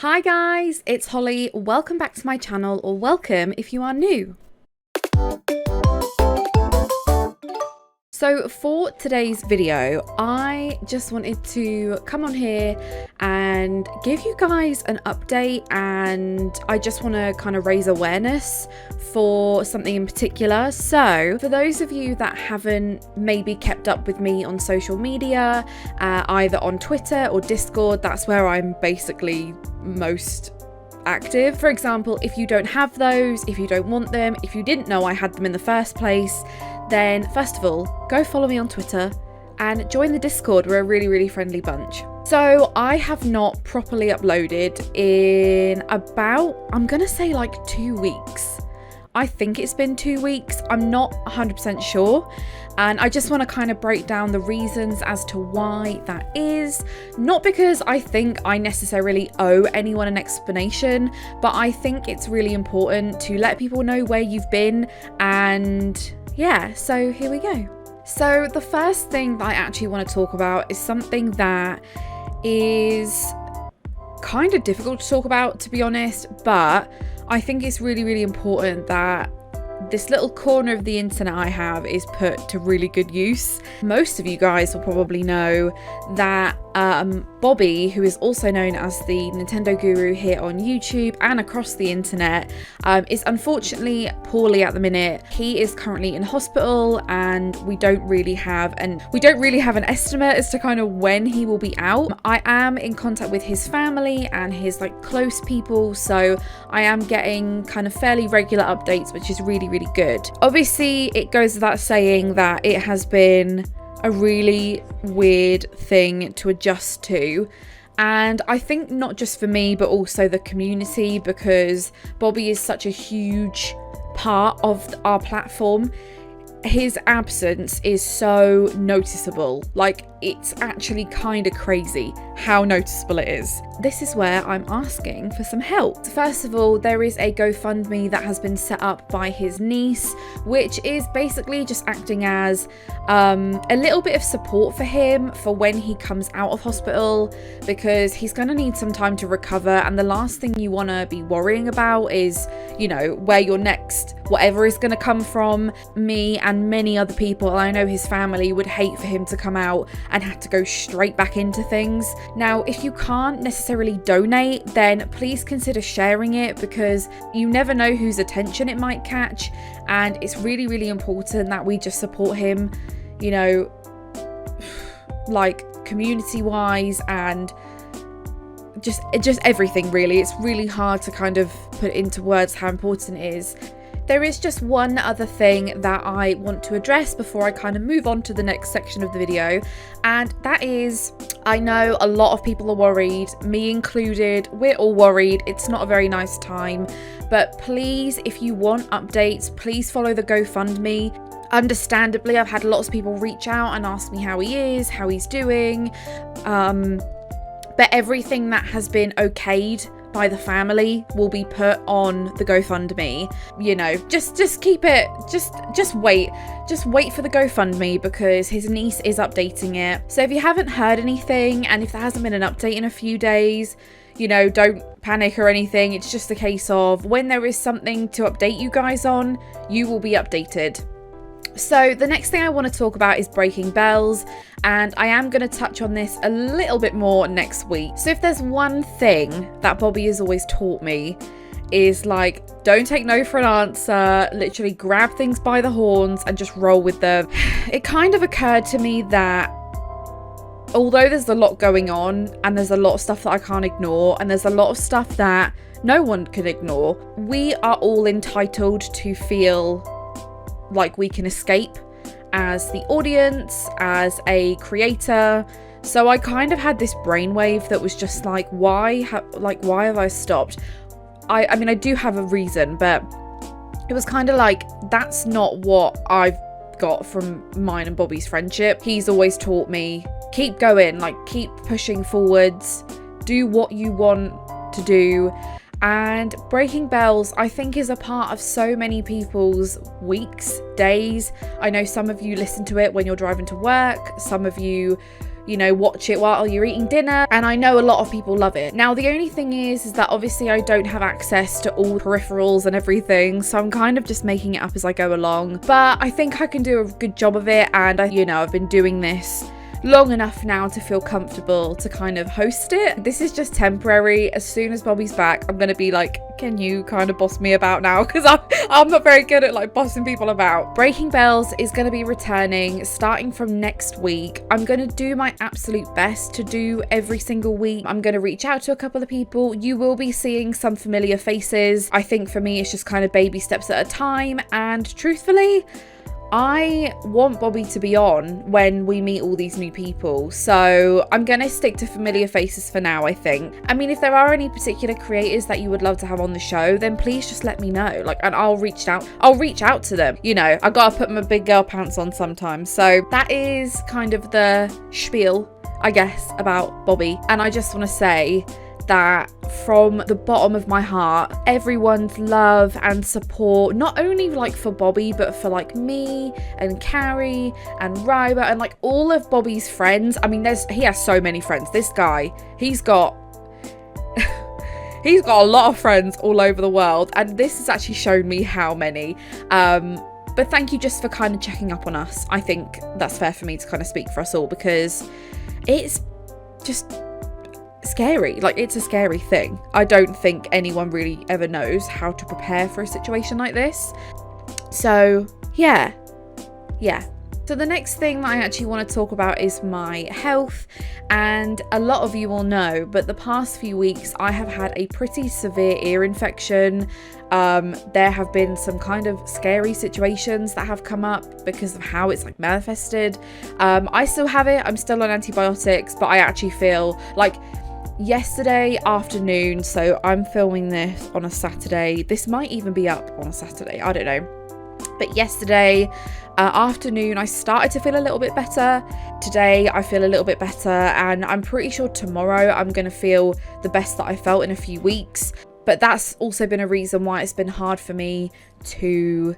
Hi guys, it's Holly. Welcome back to my channel, or welcome if you are new. So for today's video, I just wanted to come on here and give you guys an update, and I just want to kind of raise awareness for something in particular. So for those of you that haven't maybe kept up with me on social media, either on Twitter or Discord, that's where I'm basically most active. For example, if you don't have those, if you don't want them, if you didn't know I had them in the first place, then first of all, go follow me on Twitter and join the Discord. We're a really friendly bunch. So I have not properly uploaded in about, I'm gonna say like 2 weeks. I think it's been 2 weeks. I'm not 100% sure. And I just want to kind of break down the reasons as to why that is. Not because I think I necessarily owe anyone an explanation, but I think it's really important to let people know where you've been. And yeah, so here we go. So the first thing that I actually want to talk about is something that is kind of difficult to talk about, to be honest, but I think it's really important that this little corner of the internet I have is put to really good use. Most of you guys will probably know that Bobby, who is also known as the Nintendo Guru here on YouTube and across the internet, is unfortunately poorly at the minute. He is currently in hospital, and we don't really have an estimate as to kind of when he will be out. I am in contact with his family and his close people, so I am getting kind of fairly regular updates, which is really good. Obviously, it goes without saying that it has been a really weird thing to adjust to, and I think not just for me but also the community, because Bobby is such a huge part of our platform. His absence is so noticeable. It's actually kind of crazy how noticeable it is. This is where I'm asking for some help. First of all, there is a GoFundMe that has been set up by his niece, which is basically just acting as a little bit of support for him for when he comes out of hospital, because he's going to need some time to recover, and the last thing you want to be worrying about is, you know, where your next whatever is going to come from. Me and many other people, I know his family, would hate for him to come out and have to go straight back into things. Now, if you can't necessarily donate, then please consider sharing it, because you never know whose attention it might catch, and it's really important that we just support him, you know, community wise and just everything really. It's really hard to kind of put into words how important it is. There is just one other thing that I want to address before I kind of move on to the next section of the video, and that is, I know a lot of people are worried, me included. We're all worried. It's not a very nice time, but please, if you want updates, please follow the GoFundMe. Understandably, I've had lots of people reach out and ask me how he is, how he's doing, but everything that has been okayed by the family will be put on the GoFundMe. You know, just keep it, just wait for the GoFundMe, because his niece is updating it. So if you haven't heard anything, and if there hasn't been an update in a few days, you know, don't panic or anything. It's just a case of when there is something to update you guys on, you will be updated. So the next thing I want to talk about is breaking bells, and I am going to touch on this a little bit more next week. So if there's one thing that Bobby has always taught me, is don't take no for an answer. Literally grab things by the horns and just roll with them. It kind of occurred to me that although there's a lot going on, and there's a lot of stuff that I can't ignore, and there's a lot of stuff that no one can ignore, we are all entitled to feel like we can escape as the audience, as a creator. So I kind of had this brainwave that was just why have I stopped? I mean, I do have a reason, but it was kind of that's not what I've got from mine and Bobby's friendship. He's always taught me, keep going, keep pushing forwards, do what you want to do. And breaking bells, I think, is a part of so many people's weeks, days. I know some of you listen to it when you're driving to work. Some of you you know, watch it while you're eating dinner, and I know a lot of people love it. Now, the only thing is that obviously I don't have access to all peripherals and everything, so I'm kind of just making it up as I go along, but I think I can do a good job of it, and I've been doing this long enough now to feel comfortable to kind of host it. This is just temporary. As soon as Bobby's back, I'm gonna be like, can you kind of boss me about now, because I'm not very good at like bossing people about. Breaking Bells is going to be returning starting from next week. I'm going to do my absolute best to do every single week. I'm going to reach out to a couple of people. You will be seeing some familiar faces. I think for me it's just kind of baby steps at a time, and truthfully I want Bobby to be on when we meet all these new people, so I'm gonna stick to familiar faces for now, I think. I mean, if there are any particular creators that you would love to have on the show, then please just let me know, like, and I'll reach out to them. You know, I gotta put my big girl pants on sometimes. So that is kind of the spiel, I guess, about Bobby. And I just want to say that from the bottom of my heart, everyone's love and support, not only like for Bobby, but for like me and Carrie and Ryber and like all of Bobby's friends. I mean, he has so many friends. This guy, he's got a lot of friends all over the world, and this has actually shown me how many. But thank you just for kind of checking up on us. I think that's fair for me to kind of speak for us all, because it's just scary. Like, it's a scary thing. I don't think anyone really ever knows how to prepare for a situation like this. So yeah. So the next thing that I actually want to talk about is my health, and a lot of you will know, but the past few weeks I have had a pretty severe ear infection. There have been some kind of scary situations that have come up because of how it's like manifested. I still have it. I'm still on antibiotics, but I actually feel like yesterday afternoon, so I'm filming this on a Saturday. This might even be up on a Saturday, I don't know. But yesterday afternoon I started to feel a little bit better. Today I feel a little bit better, and I'm pretty sure tomorrow I'm going to feel the best that I felt in a few weeks. But that's also been a reason why it's been hard for me to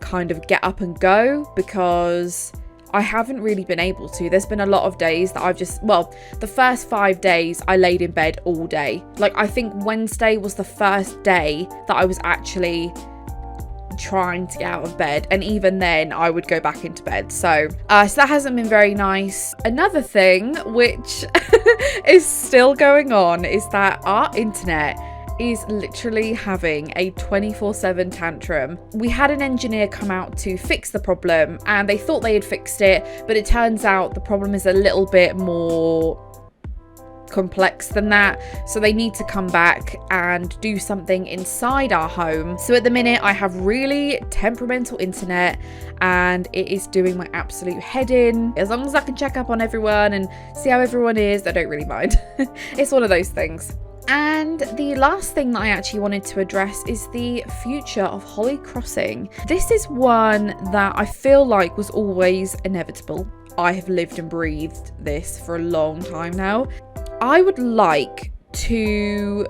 kind of get up and go, because I haven't really been able to. There's been a lot of days that I've just, well, the first 5 days I laid in bed all day. Like, I think Wednesday was the first day that I was actually trying to get out of bed, and even then I would go back into bed. So that hasn't been very nice. Another thing which is still going on is that our internet is literally having a 24/7 tantrum. We had an engineer come out to fix the problem, and they thought they had fixed it, but it turns out the problem is a little bit more complex than that, so they need to come back and do something inside our home. So at the minute I have really temperamental internet, and it is doing my absolute head in. As long as I can check up on everyone and see how everyone is, I don't really mind. It's one of those things. And the last thing that I actually wanted to address is the future of Holly Crossing. This is one that I feel like was always inevitable. I have lived and breathed this for a long time now. I would like to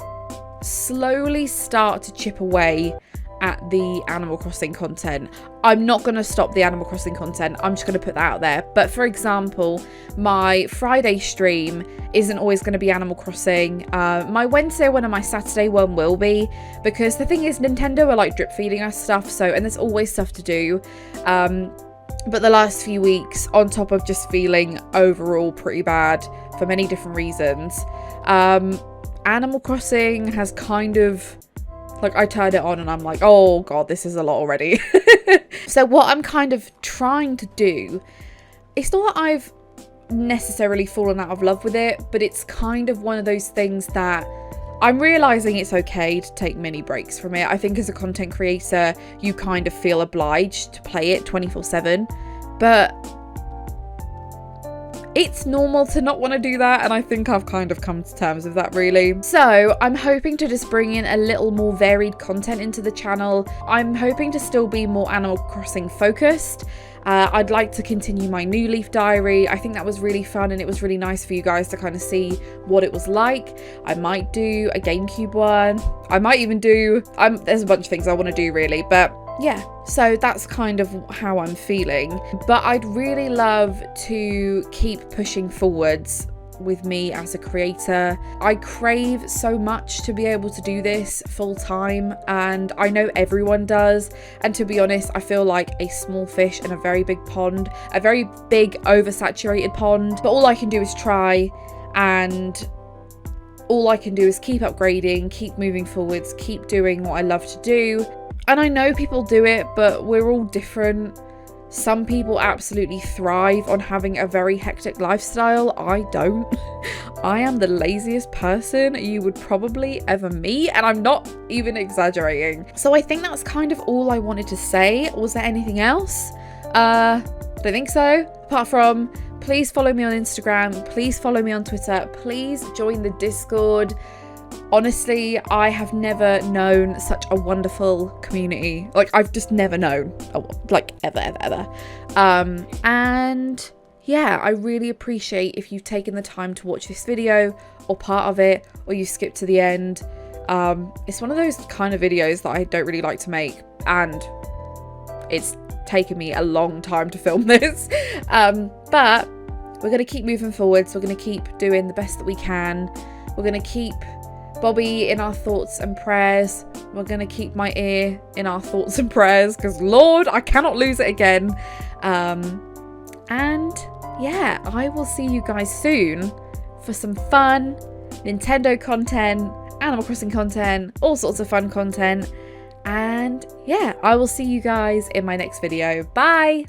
slowly start to chip away at the Animal Crossing content. I'm not going to stop the Animal Crossing content. I'm just going to put that out there. But for example, my Friday stream isn't always going to be Animal Crossing. My Wednesday one and my Saturday one will be, because the thing is, Nintendo are like drip feeding us stuff. So, and there's always stuff to do. But the last few weeks, on top of just feeling overall pretty bad for many different reasons, Animal Crossing has kind of, like, I turned it on and I'm like, oh god, this is a lot already. So what I'm kind of trying to do, it's not that I've necessarily fallen out of love with it, but it's kind of one of those things that I'm realizing it's okay to take mini breaks from it. I think as a content creator, you kind of feel obliged to play it 24/7, but it's normal to not want to do that, and I think I've kind of come to terms with that, really. So I'm hoping to just bring in a little more varied content into the channel. I'm hoping to still be more Animal Crossing focused. I'd like to continue my New Leaf diary. I think that was really fun, and it was really nice for you guys to kind of see what it was like. I might do a GameCube one. I might even do, there's a bunch of things I want to do, really, but yeah, so that's kind of how I'm feeling. But I'd really love to keep pushing forwards with me as a creator. I crave so much to be able to do this full time, and I know everyone does. And to be honest, I feel like a small fish in a very big pond, a very big oversaturated pond. But all I can do is try, and all I can do is keep upgrading, keep moving forwards, keep doing what I love to do. And I know people do it, but we're all different. Some people absolutely thrive on having a very hectic lifestyle. I don't. I am the laziest person you would probably ever meet, and I'm not even exaggerating. So I think that's kind of all I wanted to say. Was there anything else? Don't think so. Apart from, please follow me on Instagram. Please follow me on Twitter. Please join the Discord. Honestly, I have never known such a wonderful community. Like, I've just never known, like, ever. And yeah, I really appreciate if you've taken the time to watch this video, or part of it, or you skipped to the end. It's one of those kind of videos that I don't really like to make, and it's taken me a long time to film this. But we're going to keep moving forwards. We're going to keep doing the best that we can. We're going to keep Bobby in our thoughts and prayers. We're going to keep my ear in our thoughts and prayers, because Lord, I cannot lose it again. And yeah, I will see you guys soon for some fun Nintendo content, Animal Crossing content, all sorts of fun content. And yeah, I will see you guys in my next video. Bye!